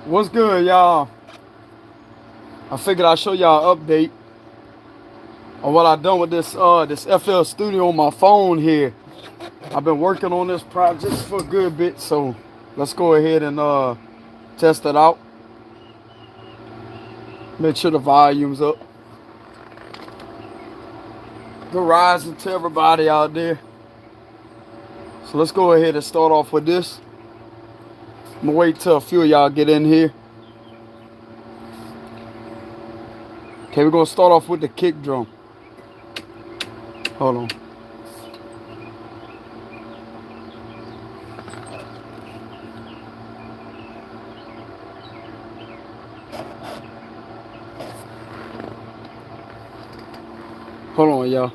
What's good, y'all? I figured I'd show y'all an update on what I've done with this FL Studio on my phone here. I've been working on this project for a good bit, so let's go ahead and test it out. Make sure the volume's up. Good rising to everybody out there. So let's go ahead and start off with this. I'm gonna wait till a few of y'all get in here. Okay, we're gonna start off with the kick drum. Hold on. Hold on, y'all.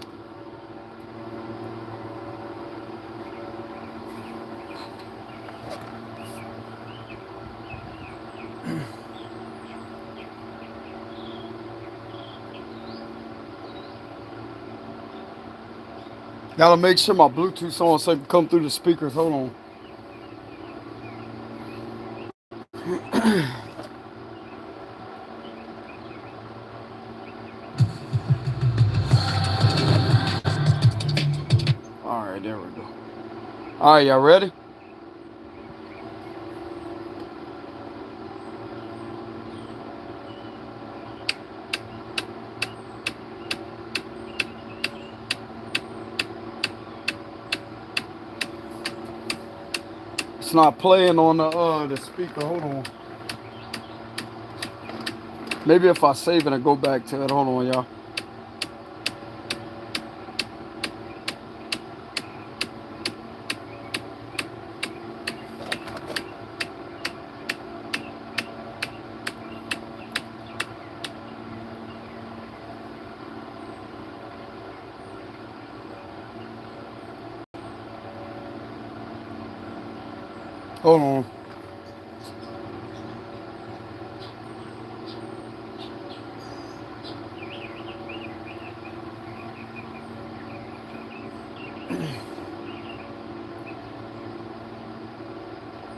Gotta make sure my Bluetooth's on so it can come through the speakers. Hold on. Alright, there we go. Alright, y'all ready? It's not playing on the speaker. Hold on. Maybe if I save it and go back to it. Hold on, y'all. Hold on.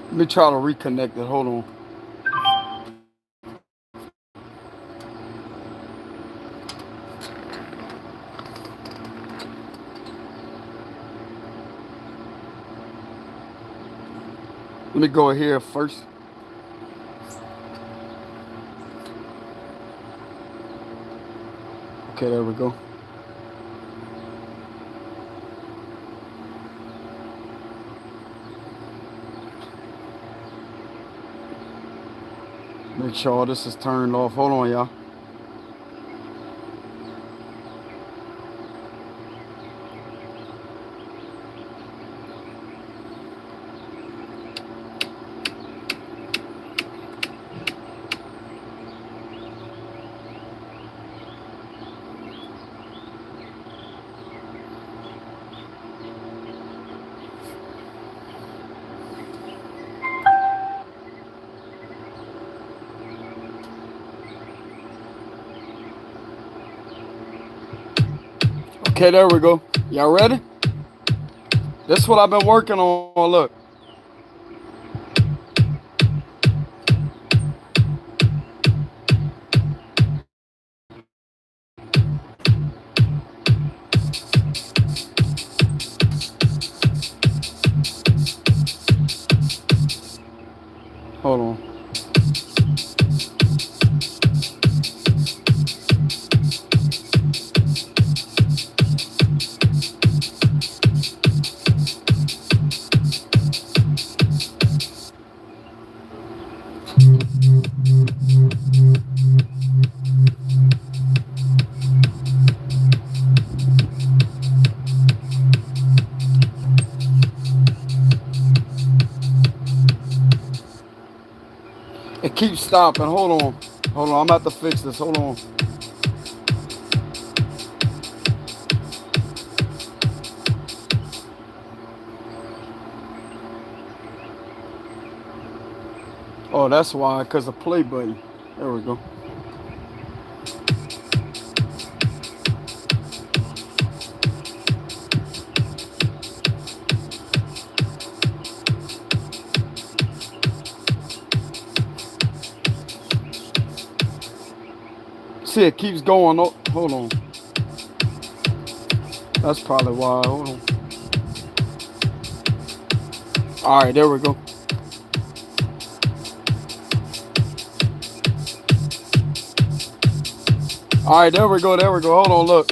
Let me try to reconnect it. Hold on. Let me go here first. Okay, there we go. Make sure all this is turned off. Hold on, y'all. Okay, there we go. Y'all ready? This is what I've been working on. Look. Hold on. It keeps stopping. Hold on. Hold on. I'm about to fix this. Hold on. Oh, that's why. Because the play button. There we go. see it keeps going. Oh, hold on. That's probably why. Hold on. All right, there we go. All right, there we go. There we go. Hold on, look.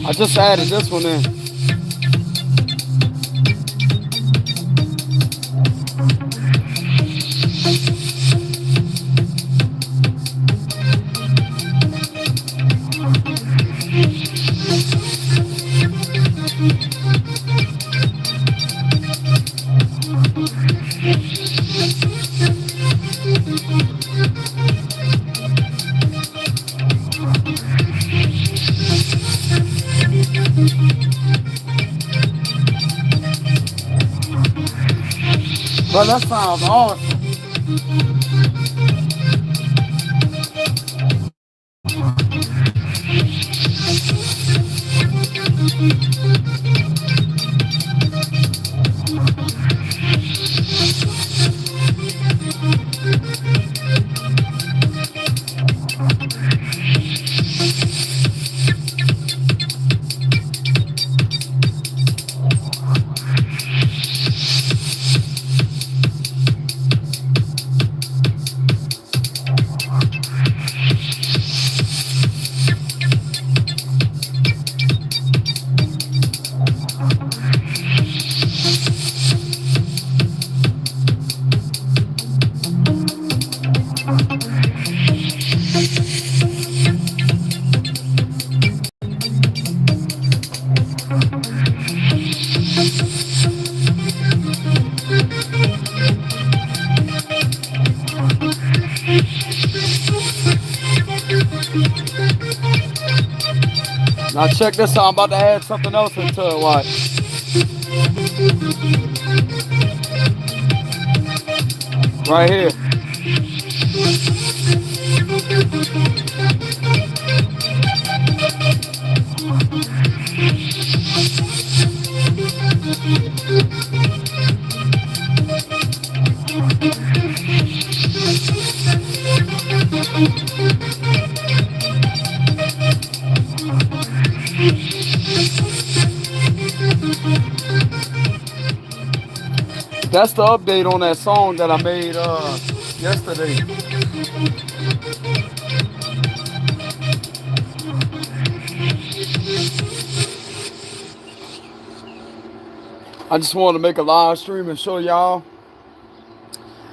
I just added this one in. But that sounds awesome. Now check this out. I'm about to add something else into it. Watch. Right here. That's the update on that song that I made yesterday. I just wanted to make a live stream and show y'all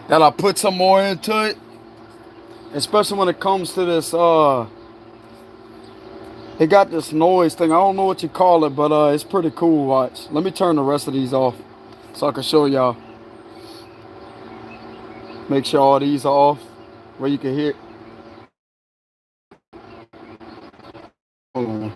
that I put some more into it, especially when it comes to this. It got this noise thing. I don't know what you call it, but it's pretty cool. Watch. Let me turn the rest of these off so I can show y'all. Make sure all these are off where you can hear. Hold on.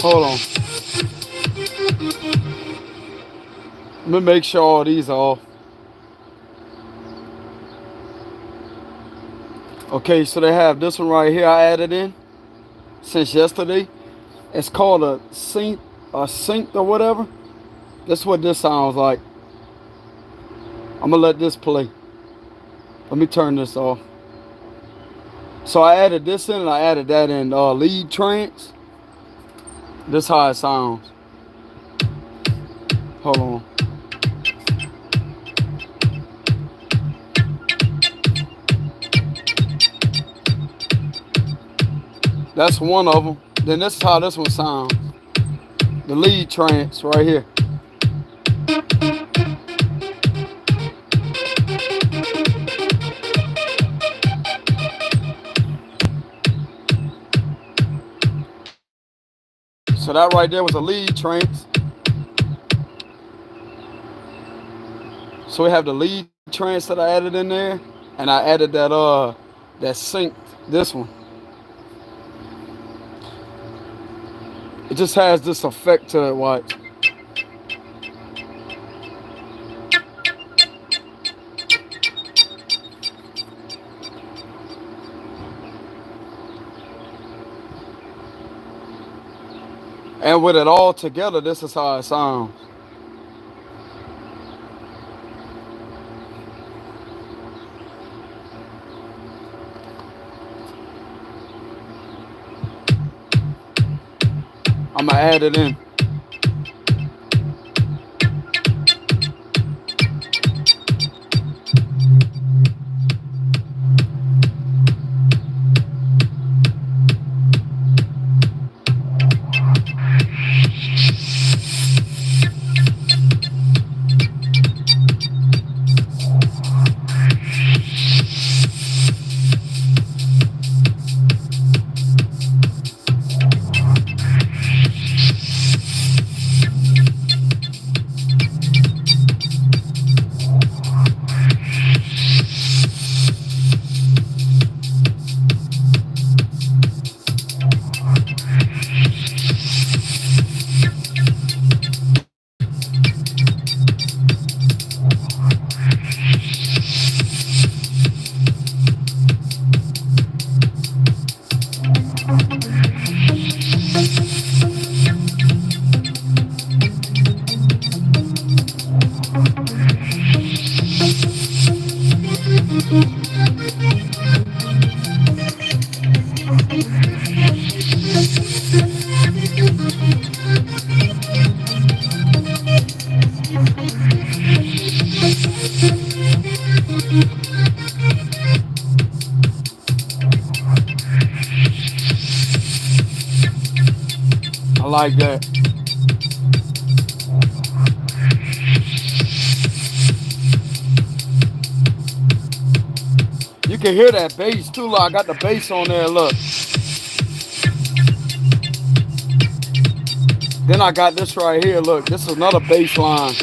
Hold on. Let me make sure all these are off. Okay, so they have this one right here I added in since yesterday. It's called a synth or whatever. That's what this sounds like. I'm gonna let this play. Let me turn this off. So I added this in and I added that in lead trance. This how it sounds. Hold on. That's one of them. Then this is how this one sounds. The lead trance right here. So that right there was a lead trance. So we have the lead trance that I added in there, and I added that sync, this one. It just has this effect to it, watch. And with it all together, this is how it sounds. I'm gonna add it in. I like that. You can hear that bass too. Look, I got the bass on there, look. Then I got this right here, look. This is another bass line.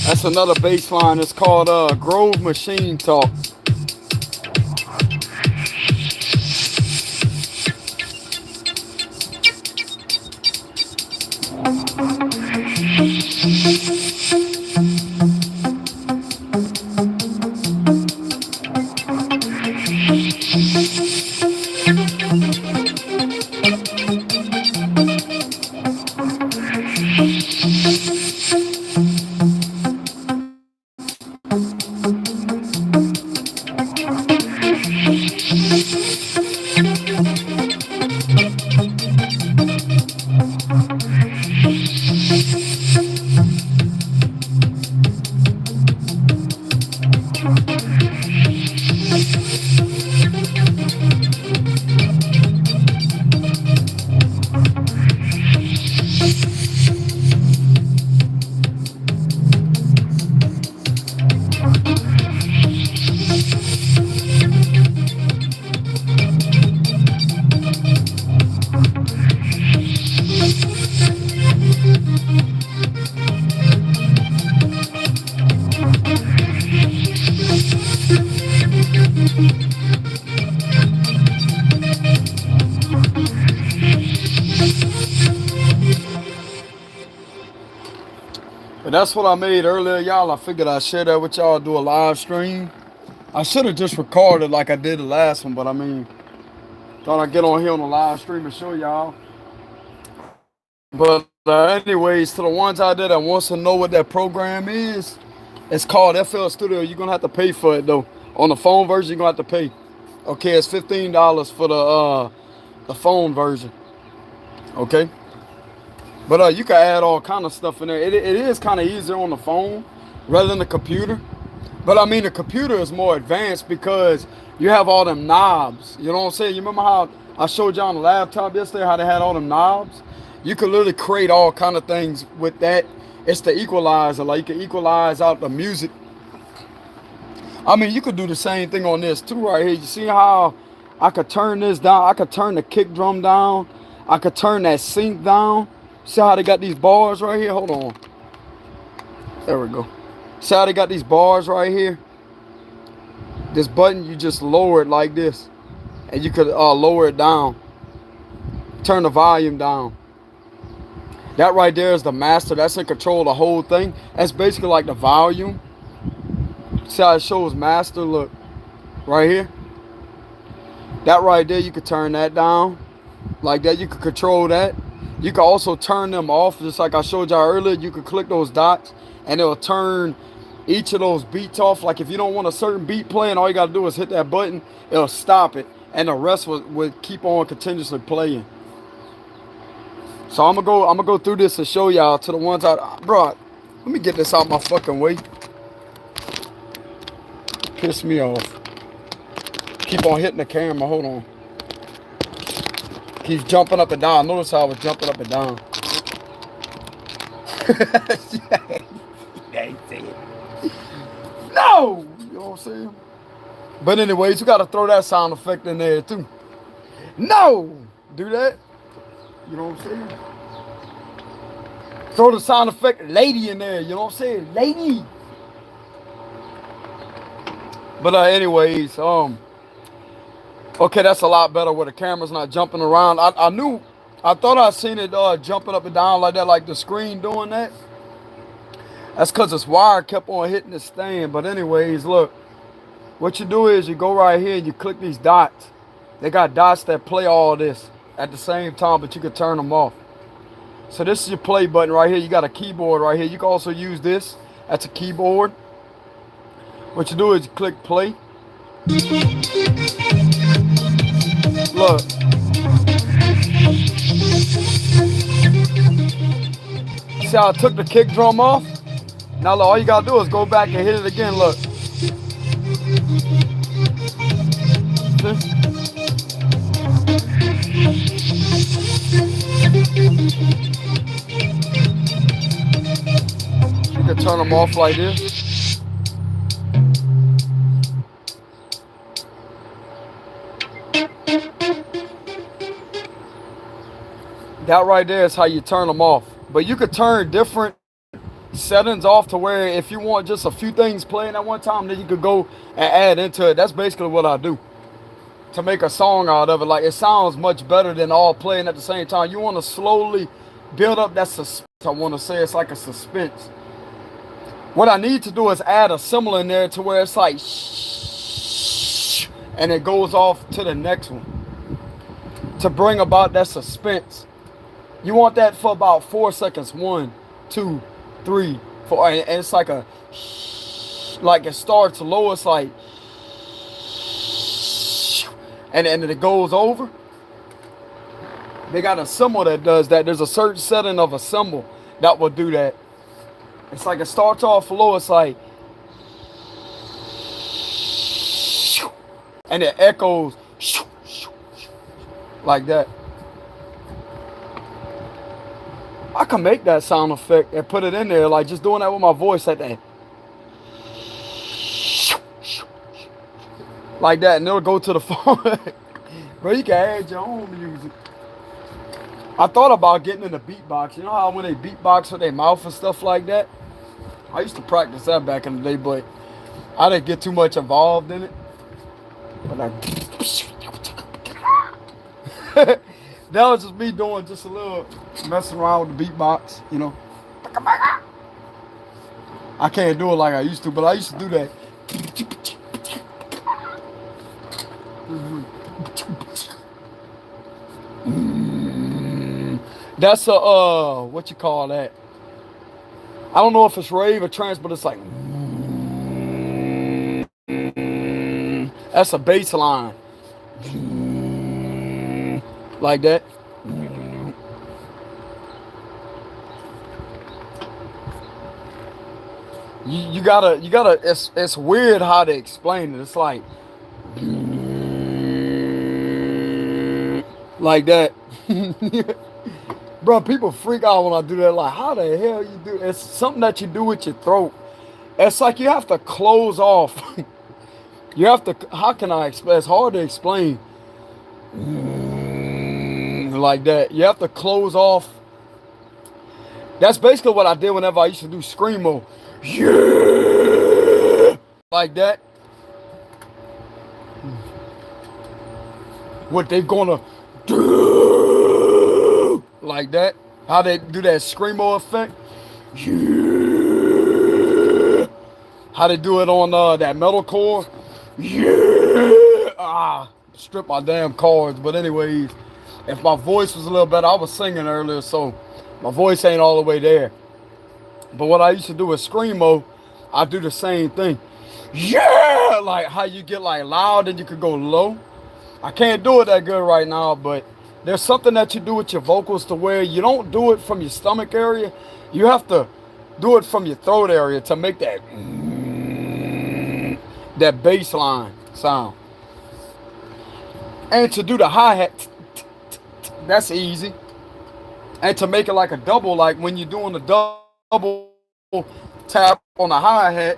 That's another bass line. It's called Grove Machine Talk. that's what I made earlier, y'all. I figured I'd share that with y'all, do a live stream. I should have just recorded like I did the last one, but I mean, thought I'd get on here on the live stream and show y'all. But anyways, to the ones out there that wants to know what that program is, it's called FL Studio. You're going to have to pay for it, though. On the phone version, you're going to have to pay. Okay, it's $15 for the phone version. Okay? But you can add all kind of stuff in there. It is kind of easier on the phone rather than the computer. But I mean, the computer is more advanced because you have all them knobs. You know what I'm saying? You remember how I showed you on the laptop yesterday how they had all them knobs? You can literally create all kind of things with that. It's the equalizer. Like, you can equalize out the music. I mean, you could do the same thing on this too right here. You see how I could turn this down? I could turn the kick drum down. I could turn that synth down. See how they got these bars right here? Hold on. There we go. See how they got these bars right here? This button, you just lower it like this. And you could lower it down. Turn the volume down. That right there is the master. That's in control of the whole thing. That's basically like the volume. See how it shows master? Look. Right here. That right there, you could turn that down. Like that. You could control that. You can also turn them off. Just like I showed y'all earlier. You could click those dots. And it'll turn each of those beats off. Like if you don't want a certain beat playing, all you got to do is hit that button. It'll stop it. And the rest would keep on continuously playing. So I'm gonna go through this and show y'all to the ones out. Bro, let me get this out my fucking way. Piss me off. Keep on hitting the camera. Hold on. Keeps jumping up and down. Notice how I was jumping up and down. No! You know what I'm saying? But anyways, you gotta throw that sound effect in there too. No! Do that. You know what I'm saying? Throw the sound effect lady in there. You know what I'm saying? Lady. But anyways, okay, that's a lot better where the camera's not jumping around. I thought I seen it jumping up and down like that, like the screen doing that. That's because this wire kept on hitting the stand. But anyways, look. What you do is you go right here and you click these dots. They got dots that play all this at the same time, but you can turn them off. So this is your play button right here. You got a keyboard right here. You can also use this. That's a keyboard. What you do is you click play. Look. See how I took the kick drum off? Now look, all you gotta do is go back and hit it again. Look. See? You can turn them off like this. That right there is how you turn them off. But you could turn different settings off to where if you want just a few things playing at one time, then you could go and add into it. That's basically what I do to make a song out of it. Like, it sounds much better than all playing at the same time. You want to slowly build up that suspense. I want to say it's like a suspense. What I need to do is add a cymbal in there to where it's like shh, and it goes off to the next one to bring about that suspense. You want that for about 4 seconds. 1, 2, 3, 4, and it's like a like it starts low. It's like, and then it goes over. They got a cymbal that does that. There's a certain setting of a cymbal that will do that. It's like it starts off low. It's like, and it echoes like that. I can make that sound effect and put it in there, like just doing that with my voice like that. Like that, and it'll go to the phone. Bro, you can add your own music. I thought about getting into beatbox. You know how when they beatbox with their mouth and stuff like that? I used to practice that back in the day, but I didn't get too much involved in it. But that was just me doing just a little messing around with the beatbox, you know. I can't do it like I used to, but I used to do that. That's a what you call that? I don't know if it's rave or trance, but it's like that's a bass line. Like that. You gotta it's weird how to explain it. It's like that. Bro, people freak out when I do that. Like, how the hell you do? It's something that you do with your throat. It's like you have to close off. You have to. How can I explain? It's hard to explain. Like that. You have to close off. That's basically what I did whenever I used to do screamo. Yeah, like that. What they gonna do? Like that. How they do that screamo effect. Yeah. How they do it on that metalcore. Yeah. Strip my damn cards. But anyways, if my voice was a little better, I was singing earlier, so my voice ain't all the way there. But what I used to do with screamo, I do the same thing. Yeah, like how you get like loud and you could go low. I can't do it that good right now, but there's something that you do with your vocals to where you don't do it from your stomach area. You have to do it from your throat area to make that bass line sound. And to do the hi-hat, that's easy. And to make it like a double, like when you're doing the double tap on the hi-hat,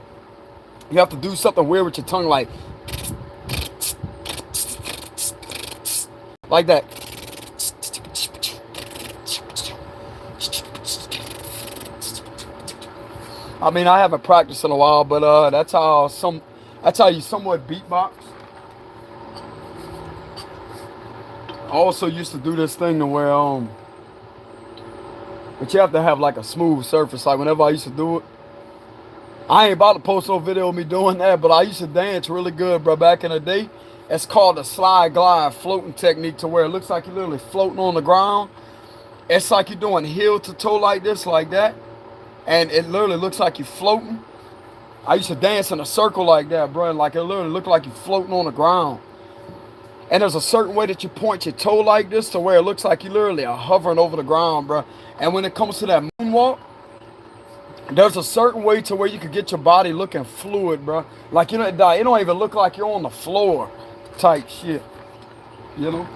you have to do something weird with your tongue, like that. I mean, I haven't practiced in a while, but that's how you somewhat beatbox. I also used to do this thing to where but you have to have like a smooth surface. Like whenever I used to do it, I ain't about to post no video of me doing that, but I used to dance really good, bro, back in the day. It's called the slide glide floating technique, to where it looks like you're literally floating on the ground. It's like you're doing heel to toe like this, like that. And it literally looks like you're floating. I used to dance in a circle like that, bro. Like it literally looked like you're floating on the ground. And there's a certain way that you point your toe like this to where it looks like you literally are hovering over the ground, bro. And when it comes to that moonwalk, there's a certain way to where you can get your body looking fluid, bro. Like, you know, it don't even look like you're on the floor type shit, you know?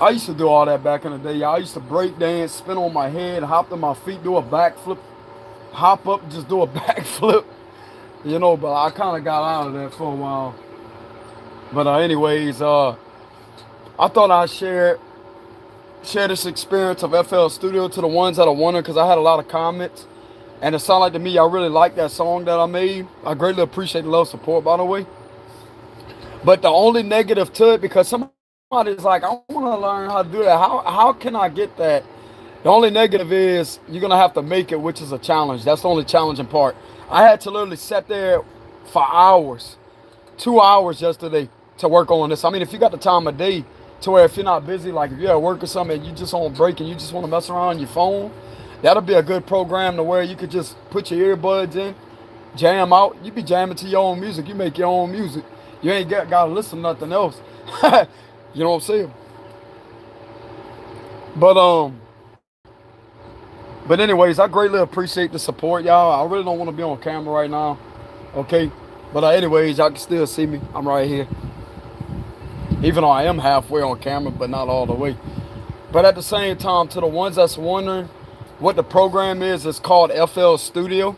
I used to do all that back in the day, y'all. I used to break dance, spin on my head, hop to my feet, do a backflip, hop up, just do a backflip. You know, but I kind of got out of that for a while. But anyways, I thought I'd share this experience of FL Studio to the ones that are wondering, because I had a lot of comments. And it sounded like to me, I really like that song that I made. I greatly appreciate the love support, by the way. But the only negative to it, because somebody's like, I want to learn how to do that. How can I get that? The only negative is you're going to have to make it, which is a challenge. That's the only challenging part. I had to literally sit there for hours, 2 hours yesterday to work on this. I mean, if you got the time of day to where if you're not busy, like if you're at work or something and you just on break and you just want to mess around on your phone, that'll be a good program to where you could just put your earbuds in, jam out. You be jamming to your own music. You make your own music. You ain't got to listen to nothing else. You know what I'm saying? But anyways, I greatly appreciate the support, y'all. I really don't want to be on camera right now, okay? But anyways, y'all can still see me. I'm right here. Even though I am halfway on camera, but not all the way. But at the same time, to the ones that's wondering what the program is, it's called FL Studio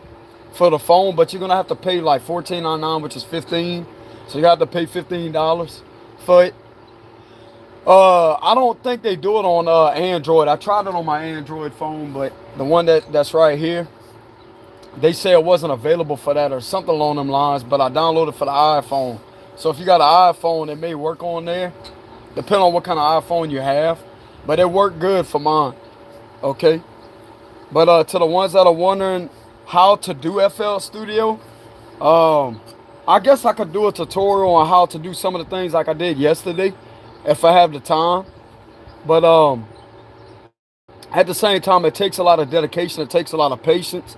for the phone, but you're going to have to pay like $14.99, which is $15. So you have to pay $15 for it. I don't think they do it on Android. I tried it on my Android phone, but the one that's right here, they say it wasn't available for that or something along them lines, but I downloaded for the iPhone. So if you got an iPhone, it may work on there, depending on what kind of iPhone you have. But it worked good for mine, okay? But to the ones that are wondering how to do FL Studio, I guess I could do a tutorial on how to do some of the things like I did yesterday, if I have the time. But at the same time, it takes a lot of dedication. It takes a lot of patience.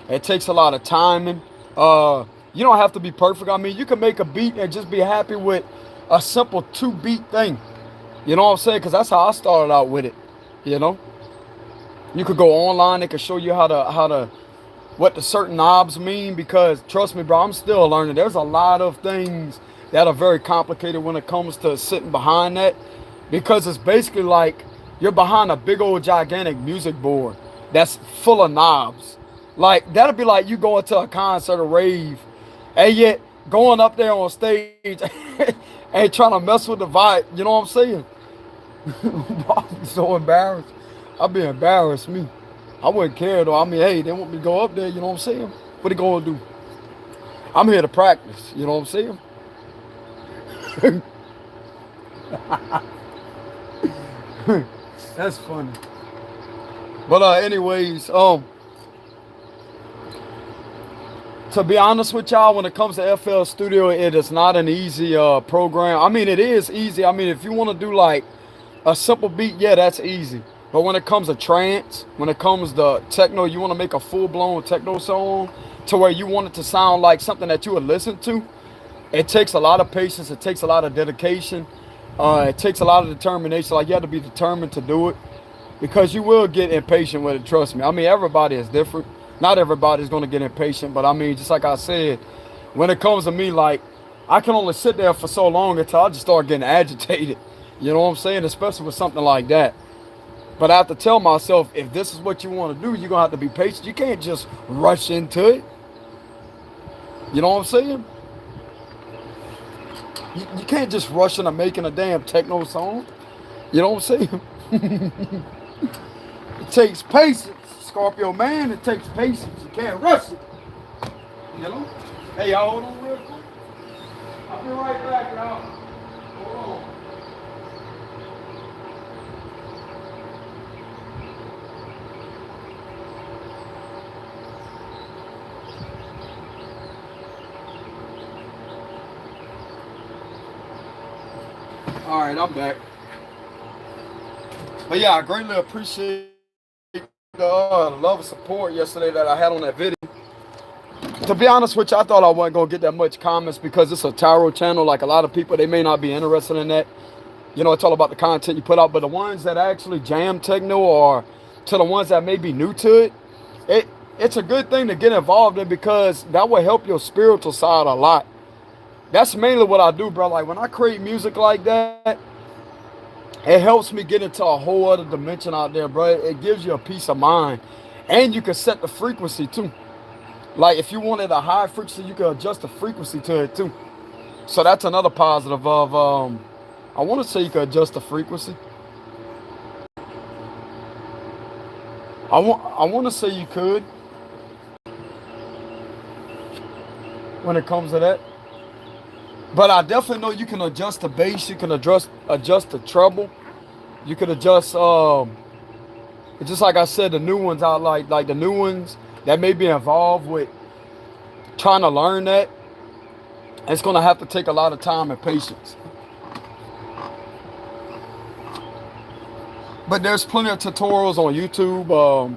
It takes a lot of timing. You don't have to be perfect. I mean, you can make a beat and just be happy with a simple 2-beat thing. You know what I'm saying? Because that's how I started out with it. You know, you could go online. They could show you what the certain knobs mean. Because trust me, bro, I'm still learning. There's a lot of things that are very complicated when it comes to sitting behind that. Because it's basically like you're behind a big old gigantic music board that's full of knobs. Like, that'll be like you going to a concert or rave, and yet going up there on stage and trying to mess with the vibe. You know what I'm saying? I'm so embarrassed. I'd be embarrassed, me. I wouldn't care, though. I mean, hey, they want me to go up there, you know what I'm saying? What they going to do? I'm here to practice, you know what I'm saying? That's funny. But anyways, to be honest with y'all, when it comes to FL Studio, it is not an easy program. I mean, it is easy. I mean, if you want to do like a simple beat, yeah, that's easy. But when it comes to trance, when it comes to techno, you want to make a full-blown techno song to where you want it to sound like something that you would listen to, it takes a lot of patience. It takes a lot of dedication. It takes a lot of determination. Like, you have to be determined to do it, because you will get impatient with it, trust me. I mean, everybody is different. Not everybody's going to get impatient, but I mean, just like I said, when it comes to me, like, I can only sit there for so long until I just start getting agitated. You know what I'm saying? Especially with something like that. But I have to tell myself, if this is what you want to do, you're going to have to be patient. You can't just rush into it. You know what I'm saying? You can't just rush into making a damn techno song. You know what I'm saying? It takes patience. Scorpio man, it takes patience. You can't rush it. You know? Hey, y'all, hold on real quick. I'll be right back, y'all. Hold on. All right, I'm back. But yeah, I greatly appreciate the love and support yesterday that I had on that video. To be honest with you, I thought I wasn't going to get that much comments because it's a tarot channel. Like, a lot of people, they may not be interested in that. You know, it's all about the content you put out. But the ones that actually jam techno, or to the ones that may be new to it, it's a good thing to get involved in, because that will help your spiritual side a lot. That's mainly what I do, bro. Like, when I create music like that, it helps me get into a whole other dimension out there, bro. It gives you a peace of mind. And you can set the frequency, too. Like, if you wanted a high frequency, you can adjust the frequency to it, too. So that's another positive of, I want to say you can adjust the frequency. I want to say you could, when it comes to that. But I definitely know you can adjust the bass. You can adjust the treble. You can adjust, just like I said, the new ones out, like the new ones that may be involved with trying to learn that. It's going to have to take a lot of time and patience. But there's plenty of tutorials on YouTube.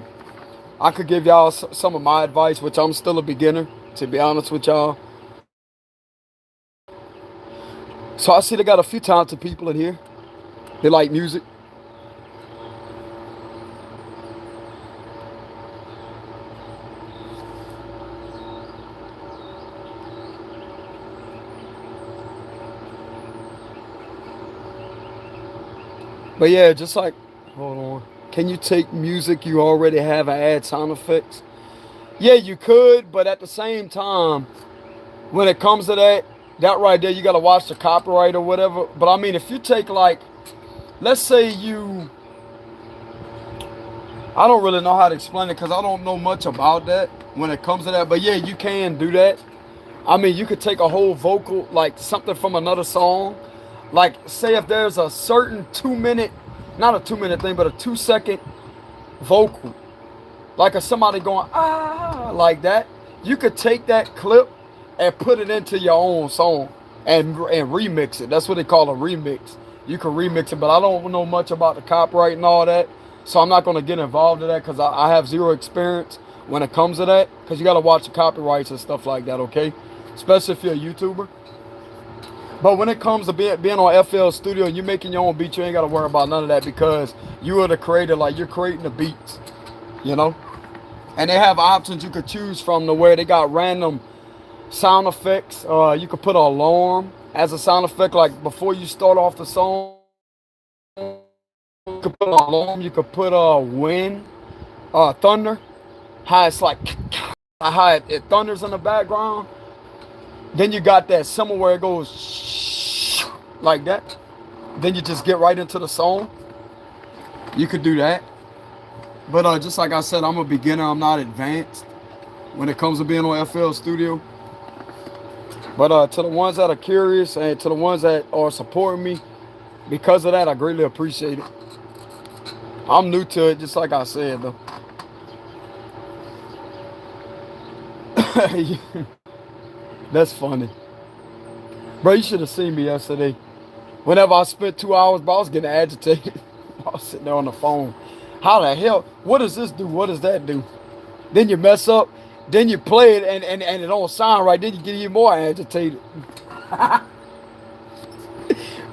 I could give y'all some of my advice, which I'm still a beginner, to be honest with y'all. So I see they got a few talented people in here. They like music. But yeah, just like, hold on. Can you take music you already have and add sound effects? Yeah, you could, but at the same time, when it comes to that right there, you got to watch the copyright or whatever. But I mean, if you take, like, let's say I don't really know how to explain it, because I don't know much about that when it comes to that. But yeah, you can do that. I mean, you could take a whole vocal, like something from another song. Like, say if there's a certain 2 minute, not a 2 minute thing, but a 2 second vocal like if somebody going ah like that, you could take that clip and put it into your own song and remix it. That's what they call a remix. You can remix it, but I don't know much about the copyright and all that, so I'm not going to get involved in that because I have zero experience when it comes to that, because you got to watch the copyrights and stuff like that, okay? Especially if you're a YouTuber. But when it comes to being on FL Studio and you're making your own beats, you ain't got to worry about none of that because you are the creator, like you're creating the beats, you know? And they have options you could choose from to where they got random sound effects. You could put an alarm as a sound effect, like before you start off the song. You could put an alarm, you could put a wind, thunder, how it's like, how it thunders in the background. Then you got that somewhere where it goes like that. Then you just get right into the song. You could do that. But just like I said, I'm a beginner. I'm not advanced when it comes to being on FL Studio. But to the ones that are curious and to the ones that are supporting me, because of that, I greatly appreciate it. I'm new to it, just like I said, though. That's funny. Bro, you should have seen me yesterday. Whenever I spent 2 hours, bro, I was getting agitated. I was sitting there on the phone. How the hell? What does this do? What does that do? Then you mess up. Then you play it and it don't sound right. Then you get even more agitated.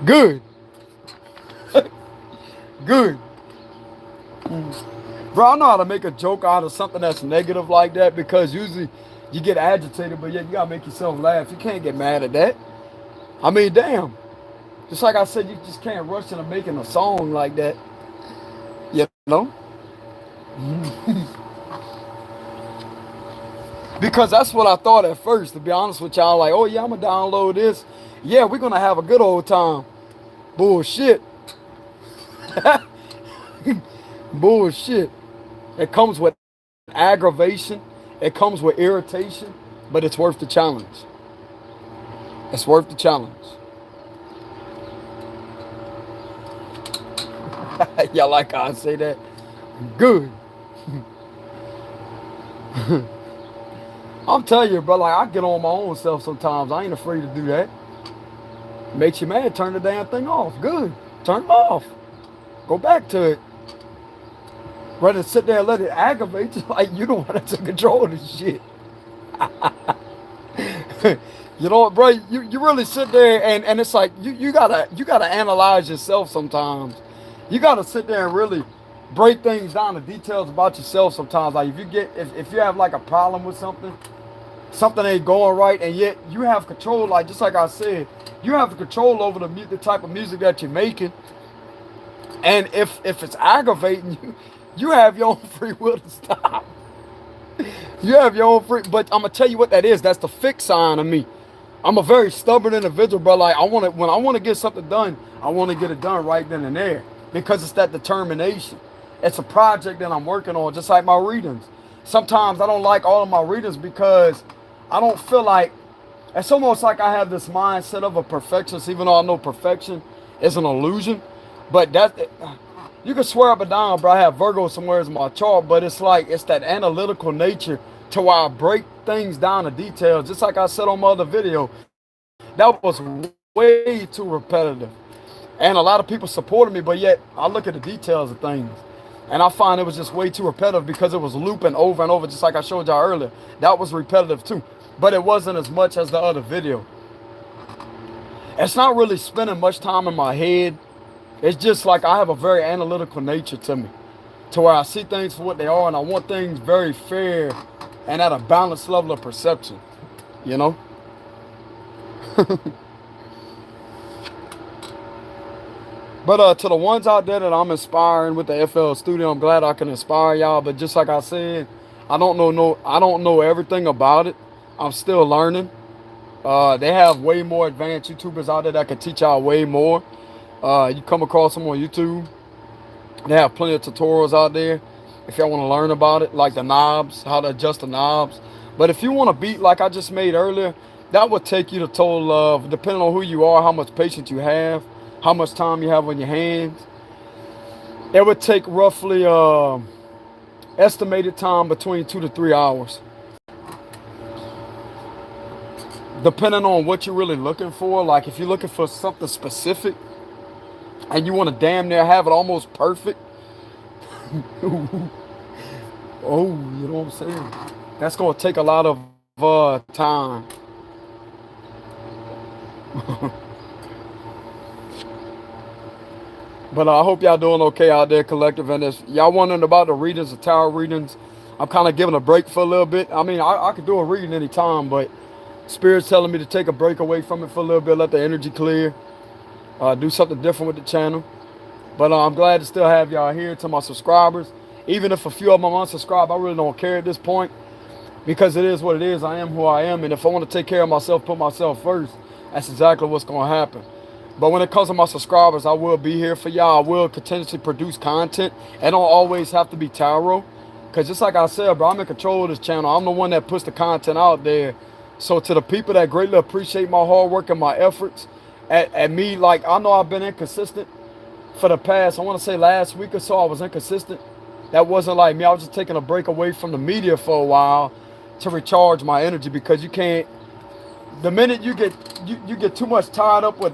Good. Good. Bro, I know how to make a joke out of something that's negative like that, because usually you get agitated, but yet you gotta make yourself laugh. You can't get mad at that. I mean, damn. Just like I said, you just can't rush into making a song like that. You know? Because that's what I thought at first, to be honest with y'all. Like, oh yeah, I'm gonna download this. Yeah, we're gonna have a good old time. Bullshit. Bullshit. It comes with aggravation. It comes with irritation. But it's worth the challenge. It's worth the challenge. Y'all like how I say that? Good. I'm telling you, bro, like I get on my own self sometimes. I ain't afraid to do that. Makes you mad, turn the damn thing off. Good. Turn it off. Go back to it. Rather than sit there and let it aggravate you, like you don't want to control this shit. You know what, bro? You really sit there and it's like you gotta analyze yourself sometimes. You gotta sit there and really break things down, the details about yourself sometimes. Like if you have like a problem with something ain't going right, and yet you have control, like just like I said, you have control over the type of music that you're making. And if it's aggravating you, you have your own free will to stop. You have your own free, but I'm gonna tell you what that is. That's the fixed sign of me. I'm a very stubborn individual, but like when I want to get something done, I want to get it done right then and there, because it's that determination. It's a project that I'm working on, just like my readings. Sometimes I don't like all of my readings because I don't feel like, it's almost like I have this mindset of a perfectionist, even though I know perfection is an illusion. But you can swear up and down, bro, I have Virgo somewhere in my chart, but it's like, it's that analytical nature to where I break things down to details. Just like I said on my other video, that was way too repetitive. And a lot of people supported me, but yet I look at the details of things. And I find it was just way too repetitive because it was looping over and over, just like I showed y'all earlier. That was repetitive too, but it wasn't as much as the other video. It's not really spending much time in my head. It's just like I have a very analytical nature to me, to where I see things for what they are, and I want things very fair and at a balanced level of perception, you know? But to the ones out there that I'm inspiring with the FL Studio, I'm glad I can inspire y'all. But just like I said, I don't know everything about it. I'm still learning. They have way more advanced YouTubers out there that can teach y'all way more. You come across them on YouTube. They have plenty of tutorials out there if y'all want to learn about it, like the knobs, how to adjust the knobs. But if you want a beat like I just made earlier, that would take you the total of, depending on who you are, how much patience you have, how much time you have on your hands. It would take roughly Estimated time between 2 to 3 hours. Depending on what you're really looking for. Like if you're looking for something specific and you want to damn near have it almost perfect. Oh, you know what I'm saying? That's going to take a lot of time. But I hope y'all doing okay out there, collective. And if y'all wondering about the readings, the tarot readings, I'm kind of giving a break for a little bit. I mean, I could do a reading anytime, but Spirit's telling me to take a break away from it for a little bit, let the energy clear, do something different with the channel. But I'm glad to still have y'all here. To my subscribers, even if a few of them are unsubscribed, I really don't care at this point, because it is what it is. I am who I am, and if I want to take care of myself, put myself first, that's exactly what's going to happen. But when it comes to my subscribers, I will be here for y'all. I will continuously produce content. It don't always have to be tarot, because just like I said, bro, I'm in control of this channel. I'm the one that puts the content out there. So to the people that greatly appreciate my hard work and my efforts, at me, like, I know I've been inconsistent for the past, I want to say last week or so, I was inconsistent. That wasn't like me. I was just taking a break away from the media for a while to recharge my energy, because you can't, the minute you get too much tied up with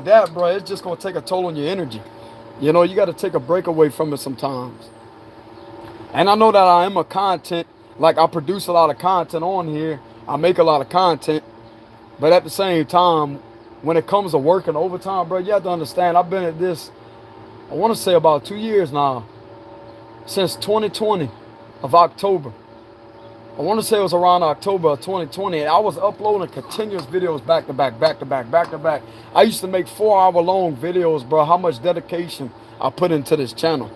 that, bro, it's just going to take a toll on your energy. You know, you got to take a break away from it sometimes. And I know that I am a content, like I produce a lot of content on here. I make a lot of content. But at the same time, when it comes to working overtime, bro, you have to understand, I've been at this, I want to say about 2 years now, since 2020 of October. I want to say it was around October of 2020, and I was uploading continuous videos back to back, back to back, back to back. I used to make 4-hour-long videos, bro. How much dedication I put into this channel.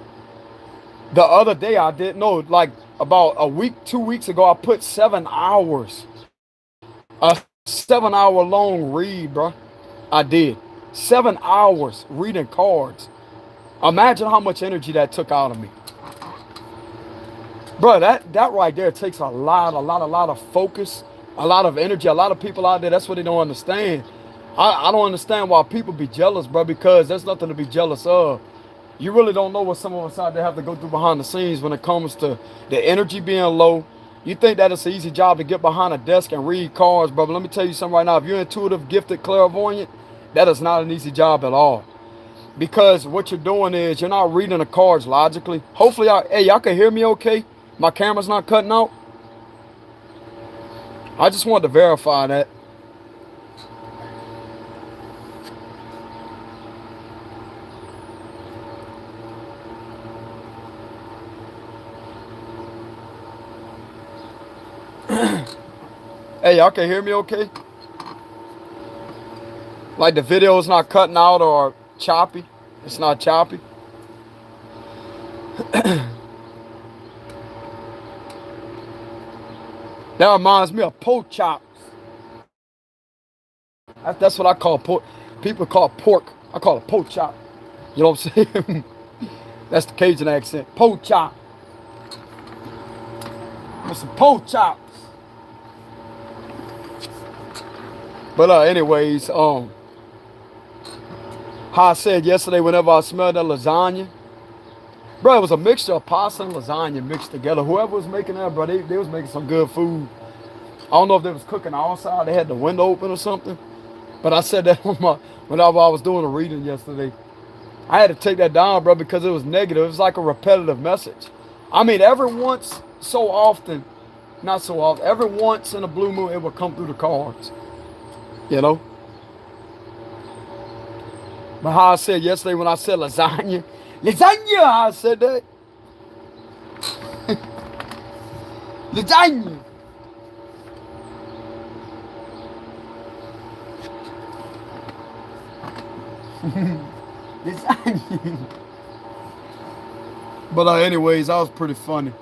The other day, I didn't know, like about a week, 2 weeks ago, I put 7 hours. A 7-hour-long read, bro. I did. 7 hours reading cards. Imagine how much energy that took out of me. Bro, that right there takes a lot of focus, a lot of energy. A lot of people out there, that's what they don't understand. I don't understand why people be jealous, bro, because there's nothing to be jealous of. You really don't know what some of us out there have to go through behind the scenes when it comes to the energy being low. You think that it's an easy job to get behind a desk and read cards, bro. But let me tell you something right now. If you're intuitive, gifted, clairvoyant, that is not an easy job at all. Because what you're doing is you're not reading the cards logically. Hopefully, y'all can hear me okay? My camera's not cutting out. I just wanted to verify that. Hey, y'all can hear me okay? Like the video is not cutting out or choppy. It's not choppy. That reminds me of pork chops. That's what I call pork. People call pork. I call it pork chop. You know what I'm saying? That's the Cajun accent. Pork chop. With some pork chops. But anyways, how I said yesterday, whenever I smelled that lasagna, bro, it was a mixture of pasta and lasagna mixed together. Whoever was making that, bro, they was making some good food. I don't know if they was cooking outside, they had the window open or something. But I said that whenever I was doing a reading yesterday. I had to take that down, bro, because it was negative. It was like a repetitive message. I mean, every once so often, not so often, every once in a blue moon, it would come through the cards. You know? But how I said yesterday when I said lasagna, I said that. Lasagna. Lasagna. But anyways, that was pretty funny.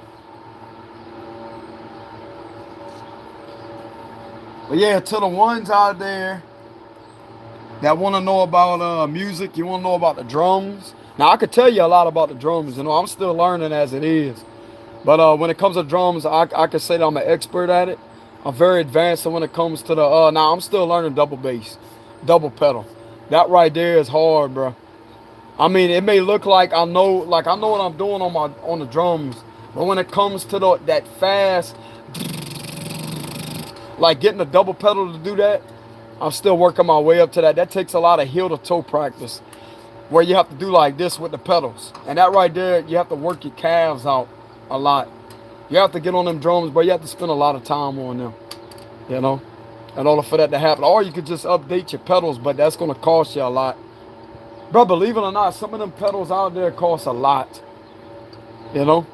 But yeah, to the ones out there that want to know about music, you want to know about the drums. Now, I could tell you a lot about the drums. You know, I'm still learning as it is. But when it comes to drums, I can say that I'm an expert at it. I'm very advanced when it comes to the... now, I'm still learning double bass, double pedal. That right there is hard, bro. I mean, it may look like I know what I'm doing on the drums, But when it comes to that fast, like getting a double pedal to do that, I'm still working my way up to that. That takes a lot of heel to toe practice, where you have to do like this with the pedals. And that right there, you have to work your calves out a lot. You have to get on them drums, but you have to spend a lot of time on them, you know, in order for that to happen. Or you could just update your pedals, but that's going to cost you a lot. Bro, believe it or not, some of them pedals out there cost a lot, you know.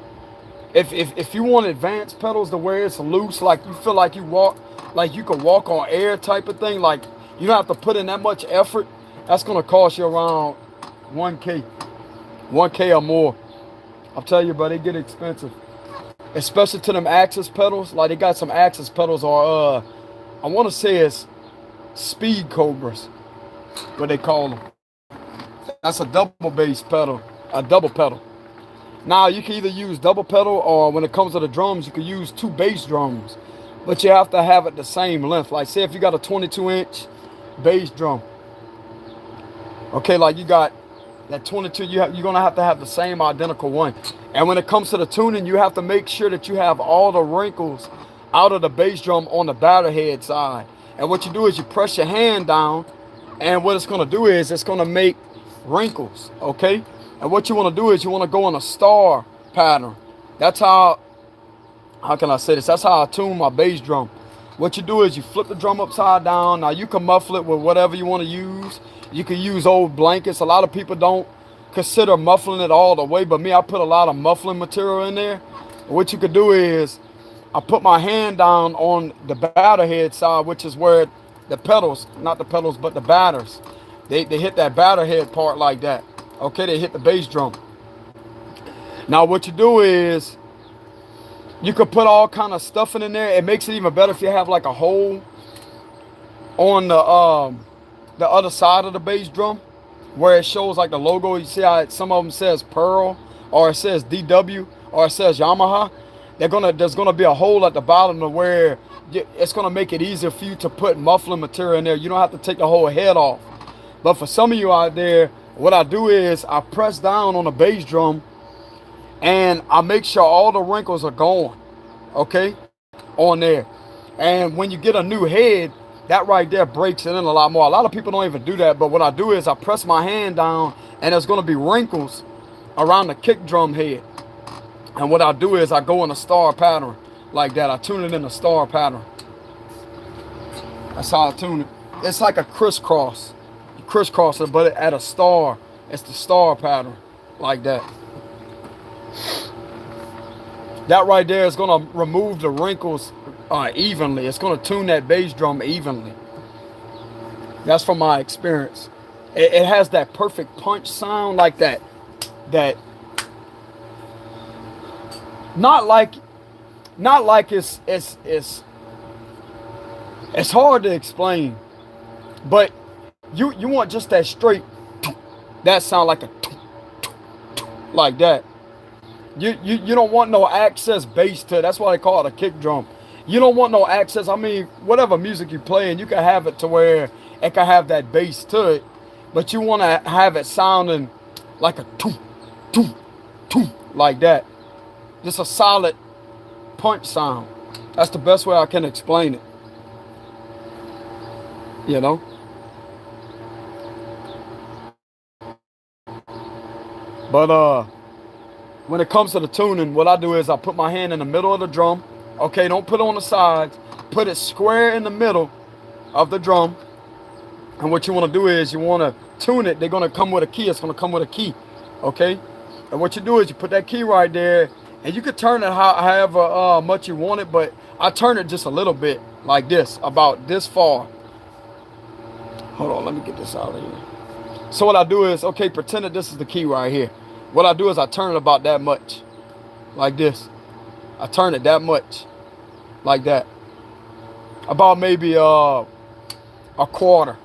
If you want advanced pedals to where it's loose, like you feel like you walk, like you can walk on air type of thing, like you don't have to put in that much effort, that's going to cost you around 1K. 1K or more. I'll tell you, bro, they get expensive. Especially to them Axis pedals. Like they got some Axis pedals or I want to say it's speed cobras, what they call them. That's a double bass pedal, a double pedal. Now you can either use double pedal, or when it comes to the drums, you can use 2 bass drums, but you have to have it the same length. Like say if you got a 22-inch bass drum, okay, like you got that 22, you're gonna have to have the same identical one. And when it comes to the tuning, you have to make sure that you have all the wrinkles out of the bass drum on the batter head side. And what you do is you press your hand down, and what it's gonna do is it's gonna make wrinkles, okay? And what you want to do is you want to go in a star pattern. That's how can I say this? That's how I tune my bass drum. What you do is you flip the drum upside down. Now you can muffle it with whatever you want to use. You can use old blankets. A lot of people don't consider muffling it all the way, but me, I put a lot of muffling material in there. What you could do is I put my hand down on the batter head side, which is where the pedals, not the pedals, but the batters, they hit that batter head part like that. Okay, they hit the bass drum. Now what you do is you could put all kind of stuff in there. It makes it even better if you have like a hole on the other side of the bass drum where it shows like the logo. You see how some of them says Pearl, or it says DW, or it says Yamaha. There's gonna be a hole at the bottom to where it's gonna make it easier for you to put muffling material in there. You don't have to take the whole head off. But for some of you out there, what I do is I press down on the bass drum and I make sure all the wrinkles are gone, okay, on there. And when you get a new head, that right there breaks it in a lot more. A lot of people don't even do that, but what I do is I press my hand down and there's gonna be wrinkles around the kick drum head. And what I do is I go in a star pattern like that. I tune it in a star pattern. That's how I tune it. It's like a crisscross. Crisscross it, but at a star, it's the star pattern like that. That right there is gonna remove the wrinkles evenly. It's gonna tune that bass drum evenly. That's from my experience. It has that perfect punch sound like that. Not like it's hard to explain, but you want just that straight, that sound like a, like that. You don't want no access bass to it. That's why they call it a kick drum. You don't want no access. I mean, whatever music you playing, you can have it to where it can have that bass to it, but you want to have it sounding like a toom, toom, toom, like that. Just a solid punch sound. That's the best way I can explain it. You know? But when it comes to the tuning, what I do is I put my hand in the middle of the drum. Okay, don't put it on the sides. Put it square in the middle of the drum. And what you want to do is you want to tune it. They're going to come with a key. It's going to come with a key. Okay? And what you do is you put that key right there. And you can turn it however much you want it. But I turn it just a little bit. Like this. About this far. Hold on. Let me get this out of here. So what I do is, okay, pretend that this is the key right here. What I do is I turn it about that much. Like this. I turn it that much. Like that. About maybe a quarter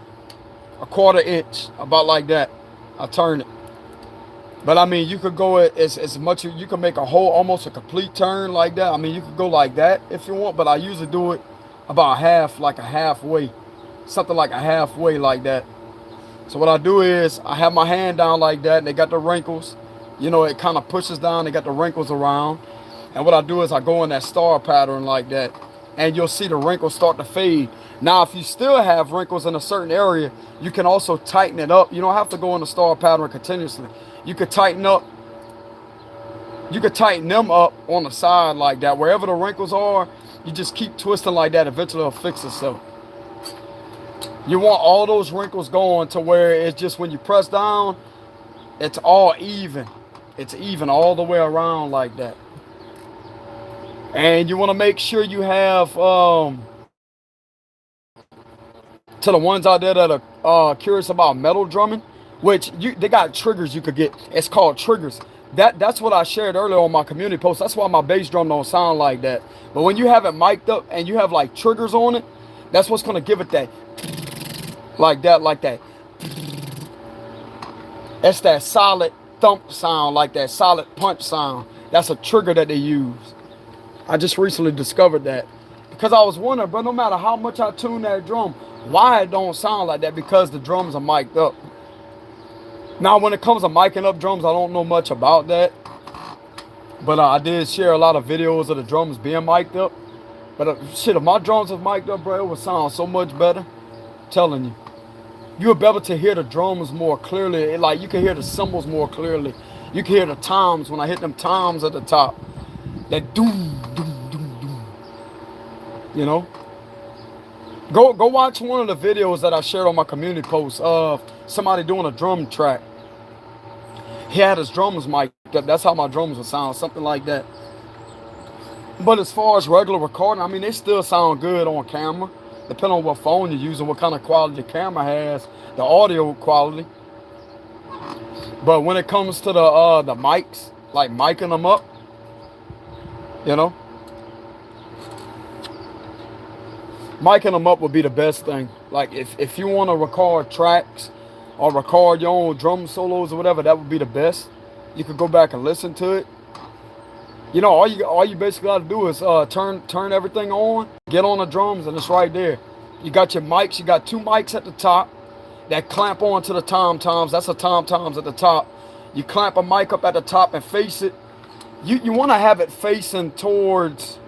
inch, about like that. I turn it. But I mean, you could go as much, you can make a whole, almost a complete turn like that. I mean, you could go like that if you want, but I usually do it about half, like a halfway, something like a halfway like that. So what I do is I have my hand down like that, and they got the wrinkles. You know, it kind of pushes down. They got the wrinkles around. And what I do is I go in that star pattern like that, and you'll see the wrinkles start to fade. Now, if you still have wrinkles in a certain area, you can also tighten it up. You don't have to go in the star pattern continuously. You could tighten up. You could tighten them up on the side like that. Wherever the wrinkles are, you just keep twisting like that. Eventually, it'll fix itself. You want all those wrinkles going to where it's just when you press down, it's all even. It's even all the way around like that. And you want to make sure you have, to the ones out there that are curious about metal drumming, which they got triggers you could get. It's called triggers. That's what I shared earlier on my community post. That's why my bass drum don't sound like that. But when you have it mic'd up and you have like triggers on it, that's what's going to give it that, like that, like that. It's that solid thump sound, like that solid punch sound. That's a trigger that they use. I just recently discovered that. Because I was wondering, but no matter how much I tune that drum, why it don't sound like that? Because the drums are mic'd up. Now, when it comes to micing up drums, I don't know much about that. But I did share a lot of videos of the drums being mic'd up. But shit, if my drums was mic'd up, bro, it would sound so much better. I'm telling you. You would be able to hear the drums more clearly. Like, you can hear the cymbals more clearly. You can hear the toms when I hit them toms at the top. That doom, doom, doom, doom. You know? Go watch one of the videos that I shared on my community post of somebody doing a drum track. He had his drums mic'd up. That's how my drums would sound, something like that. But as far as regular recording, I mean, they still sound good on camera. Depending on what phone you're using, what kind of quality the camera has, the audio quality. But when it comes to the mics, like micing them up, you know, micing them up would be the best thing. Like if you want to record tracks or record your own drum solos or whatever, that would be the best. You could go back and listen to it. You know, all you basically got to do is turn everything on, get on the drums, and it's right there. You got your mics. You got two mics at the top that clamp onto the tom-toms. That's the tom-toms at the top. You clamp a mic up at the top and face it. You want to have it facing towards,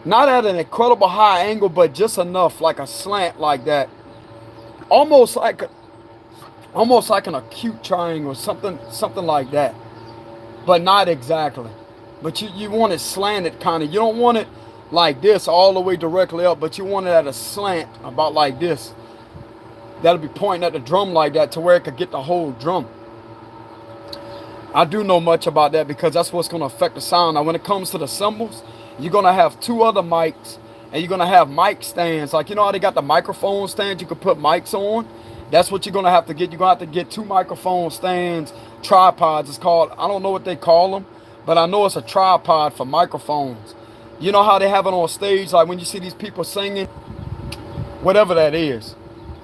not at an incredible high angle, but just enough, like a slant like that. Almost like an acute triangle, something like that. But not exactly. But you want it slanted kind of. You don't want it like this all the way directly up, but you want it at a slant about like this. That'll be pointing at the drum like that to where it could get the whole drum. I do know much about that because that's what's going to affect the sound. Now, when it comes to the cymbals, you're going to have two other mics, and you're going to have mic stands. Like, you know how they got the microphone stands you could put mics on? That's what you're going to have to get. You're going to have to get two microphone stands, tripods. It's called, I don't know what they call them. But I know it's a tripod for microphones. You know how they have it on stage, like when you see these people singing, whatever that is,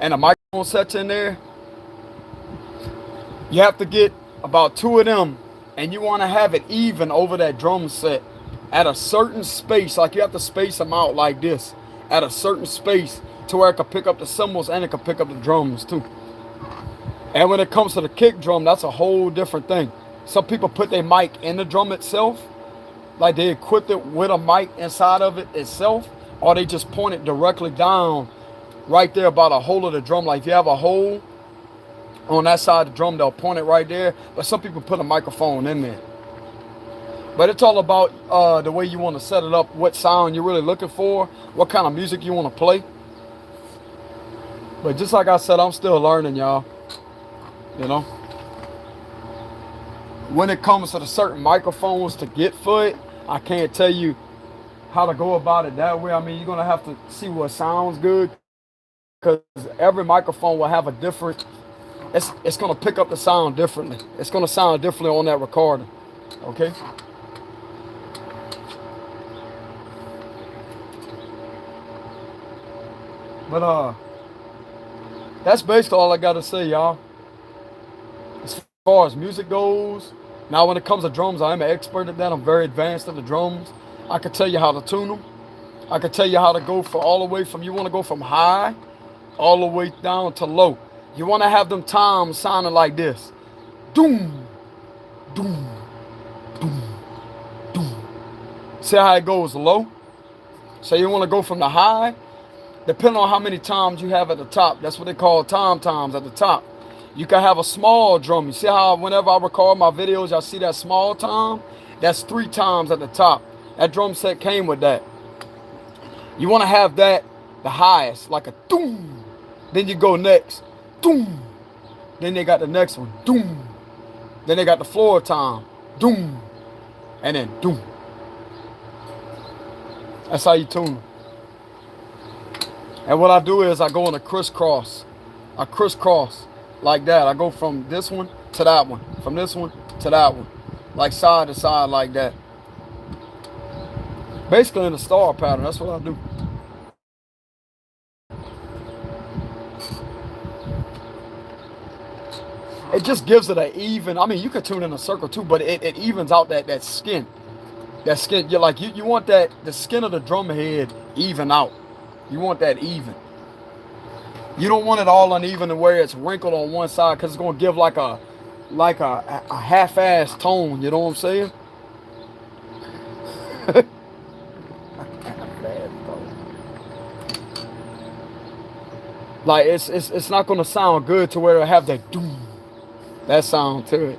and a microphone sets in there. You have to get about two of them, and you want to have it even over that drum set at a certain space. Like you have to space them out like this at a certain space to where it can pick up the cymbals and it can pick up the drums too. And when it comes to the kick drum, that's a whole different thing. Some people put their mic in the drum itself, like they equip it with a mic inside of it itself, or they just point it directly down right there about a hole of the drum. Like if you have a hole on that side of the drum, they'll point it right there. But some people put a microphone in there. But it's all about the way you want to set it up, what sound you're really looking for, what kind of music you want to play. But just like I said, I'm still learning, y'all. You know? When it comes to the certain microphones to get for it, I can't tell you how to go about it that way. I mean, you're going to have to see what sounds good, because every microphone will have a different, it's going to pick up the sound differently. It's going to sound differently on that recording, okay? But that's basically all I got to say, y'all. As far as music goes, now when it comes to drums, I am an expert at that. I'm very advanced at the drums. I can tell you how to tune them. I can tell you how to go for all the way from, you want to go from high all the way down to low. You want to have them toms sounding like this. Doom, doom, doom, doom. See how it goes low? So you want to go from the high, depending on how many toms you have at the top. That's what they call toms at the top. You can have a small drum. You see how whenever I record my videos, y'all see that small tom? That's 3 toms at the top. That drum set came with that. You want to have that the highest, like a doom. Then you go next, doom. Then they got the next one, doom. Then they got the floor tom, doom. And then doom. That's how you tune them. And what I do is I go in a crisscross. I crisscross like that. I go from this one to that one. From this one to that one. Like side to side like that. Basically in a star pattern. That's what I do. It just gives it an even. I mean, you could tune in a circle too, but it evens out that skin. That skin, you're like you want that the skin of the drum head even out. You want that even. You don't want it all uneven and where it's wrinkled on one side, because it's gonna give like a half-ass tone. You know what I'm saying? Like it's not gonna sound good to where it'll have that doom, that sound to it.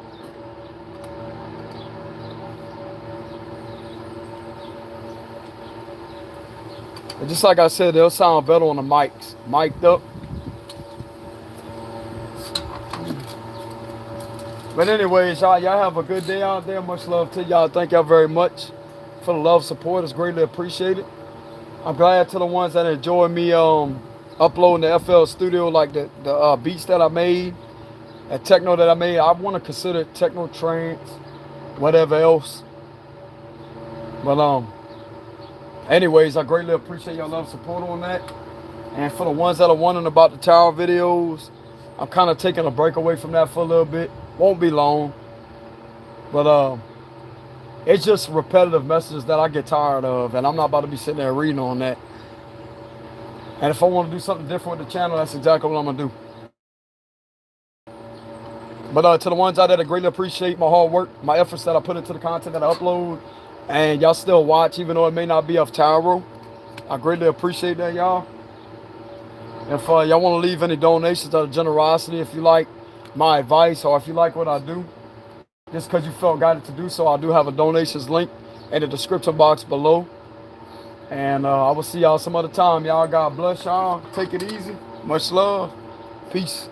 But just like I said, they'll sound better on the mics, mic'd up. But anyways, y'all have a good day out there. Much love to y'all. Thank y'all very much for the love, support. It's greatly appreciated. I'm glad to the ones that enjoy me uploading the FL Studio, like the beats that I made, that techno that I made. I want to consider it techno, trance, whatever else. But anyways, I greatly appreciate your love, support on that. And for the ones that are wondering about the tower videos, I'm kind of taking a break away from that for a little bit. Won't be long. But it's just repetitive messages that I get tired of, and I'm not about to be sitting there reading on that. And if I want to do something different with the channel, that's exactly what I'm going to do. But to the ones out there that greatly appreciate my hard work, my efforts that I put into the content that I upload, and y'all still watch, even though it may not be of tarot, I greatly appreciate that, y'all. If y'all want to leave any donations out of generosity, if you like my advice or if you like what I do, just because you felt guided to do so, I do have a donations link in the description box below. And I will see y'all some other time. Y'all, God bless y'all. Take it easy. Much love. Peace.